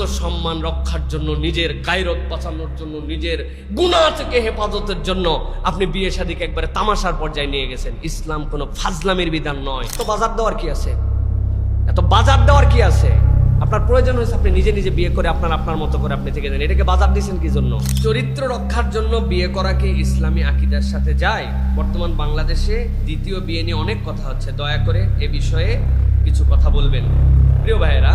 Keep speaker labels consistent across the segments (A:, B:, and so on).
A: আত্মসম্মান রক্ষার জন্য, নিজের গায়রত বাঁচানোর জন্য, নিজের গুনাহ থেকে হেফাজতের জন্য আপনি বিয়ে শাদীকে একবারে তামাশার পর্যায়ে নিয়ে গেছেন। ইসলাম কোনো ফাজলামির বিধান নয়। তো বাজার দেওয়ার কি আছে? এত বাজার দেওয়ার কি আছে? আপনার প্রয়োজন হয়েছে আপনি নিজে নিজে বিয়ে করে আপনার মতো করে আপনি থেকে দেন। এটাকে বাজার দিয়েছেন কি জন্য? চরিত্র রক্ষার জন্য বিয়ে করা কি ইসলামী আকীদার সাথে যায়? বর্তমান বাংলাদেশে দ্বিতীয় বিয়ে নিয়ে অনেক কথা হচ্ছে। দয়া করে এ বিষয়ে কিছু কথা বলবেন। প্রিয় ভাইয়েরা,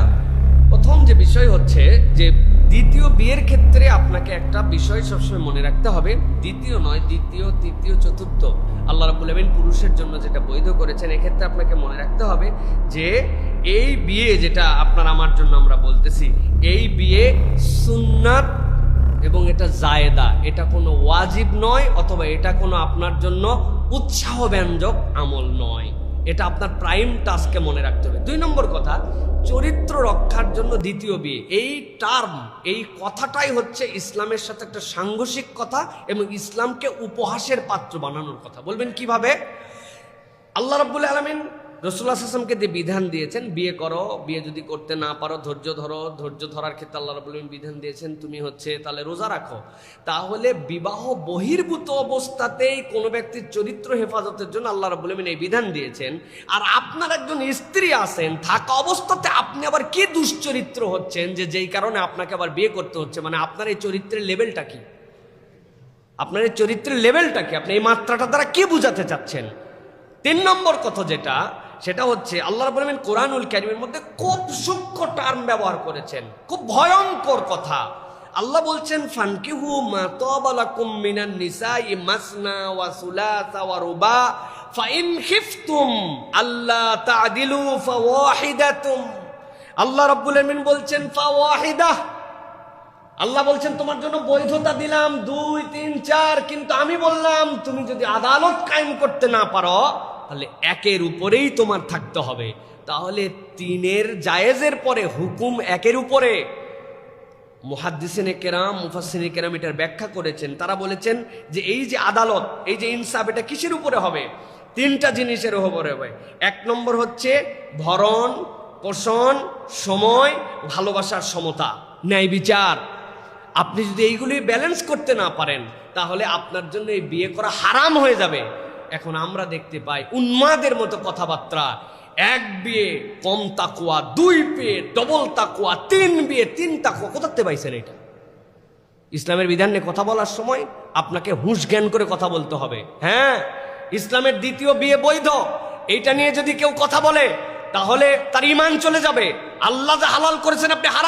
A: প্রথম যে বিষয় হচ্ছে যে দ্বিতীয় বিয়ের ক্ষেত্রে আপনাকে একটা বিষয় সবসময় মনে রাখতে হবে। দ্বিতীয় নয়, দ্বিতীয়, তৃতীয়, চতুর্থ আল্লাহ রাব্বুল আলামিন পুরুষের জন্য যেটা বৈধ করেছেন, এক্ষেত্রে আপনাকে মনে রাখতে হবে যে এই বিয়ে যেটা আপনার আমার জন্য আমরা বলতেছি, এই বিয়ে সুন্নাত এবং এটা জায়েদা, এটা কোনো ওয়াজিব নয়, অথবা এটা কোনো আপনার জন্য উৎসাহ ব্যঞ্জক আমল নয়। এটা আপনার প্রাইম টাস্কে মনে রাখতে হবে। 2 নম্বর কথা, চরিত্র রক্ষার জন্য দ্বিতীয় বিয়ে, এই টার্ম, এই কথাটাই হচ্ছে ইসলামের সাথে একটা সাংঘর্ষিক কথা এবং ইসলামকে উপহাসের পাত্র বানানোর কথা। বলবেন কিভাবে? আল্লাহ রাব্বুল আলামিন রাসূলুল্লাহ সাল্লাল্লাহু আলাইহি ওয়াসাল্লামকে যে বিধান দিয়েছেন, বিয়ে করো, বিয়ে যদি করতে না পারো ধৈর্য ধরো, ধৈর্য ধরার ক্ষেত্রে আল্লাহ রাব্বুল আলামিন বিধান দিয়েছেন তুমি তাহলে রোজা রাখো। তাহলে বিবাহ বহির্ভূত অবস্থাতেই কোনো ব্যক্তির চরিত্র হেফাজতের জন্য আল্লাহ রাব্বুল আলামিন এই বিধান দিয়েছেন। আর আপনার একজন স্ত্রী আছেন, থাকা অবস্থাতে আপনি আবার কি দুশ্চরিত্র হচ্ছেন যে যেই কারণে আপনাকে আবার বিয়ে করতে হচ্ছে? মানে আপনার এই চরিত্রের লেভেলটা কি? আপনার এই চরিত্রের লেভেলটা কি? আপনি এই মাত্রাটা দ্বারা কি বুঝাতে চাচ্ছেন? 3 নম্বর কথা যেটা, সেটা হচ্ছে আল্লাহ রাব্বুল আলামিন কোরআনুল কারীমের মধ্যে খুব সূক্ষ্ম টার্ম ব্যবহার করেছেন, খুব ভয়ঙ্কর কথা। আল্লাহ বলছেন ফানকিহু মা তাবা লাকুম মিনান নিসাই মাসনা ওয়া সুলাসা ওয়া রুবা ফাইন খিফতুম আল্লা তা'দিলু ফাওয়াহিদাতুম। আল্লাহ রাব্বুল আলামিন বলছেন ফাওয়াহিদাহ, আল্লাহ বলছেন তোমার জন্য বৈধতা দিলাম 2, 3, 4, কিন্তু আমি বললাম তুমি যদি আদালত কায়েম করতে না পারো তাহলে 1-এর উপরেই তোমার থাকতে হবে। তাহলে 3-এর জায়েজের পরে হুকুম 1-এর উপরে। মুহাদ্দিসিনে কেরাম, মুফাসসিরিনে কেরাম এটার ব্যাখ্যা করেছেন। তারা বলেছেন যে এই যে আদালত, এই যে ইনসাফ, এটা কিসের উপরে হবে? 3টা জিনিসের উপরে হবে। 1 নম্বর হচ্ছে ভরণ পোষণ, সময়, ভালোবাসার সমতা, ন্যায় বিচার। আপনি যদি এইগুলি ব্যালেন্স করতে না পারেন তাহলে আপনার জন্য এই বিয়ে করা হারাম হয়ে যাবে। এখন আমরা দেখতে পাই উন্মাদের মতো কথাবার্তা। 1 বিয়ে কম তাকওয়া, 2 বিয়ে ডবল তাকওয়া, 3 বিয়ে 3 তাকওয়া। কোথাতে পাইছেন এটা? ইসলামের বিধান নিয়ে কথা বলার সময় আপনাকে হুঁশ জ্ঞান করে কথা বলতে হবে। হ্যাঁ, ইসলামের দ্বিতীয় বিয়ে বৈধ, এইটা নিয়ে যদি কেউ কথা বলে তাহলে তার ঈমান চলে যাবে। আল্লাহ যা হালাল করেছেন আপনি হারাম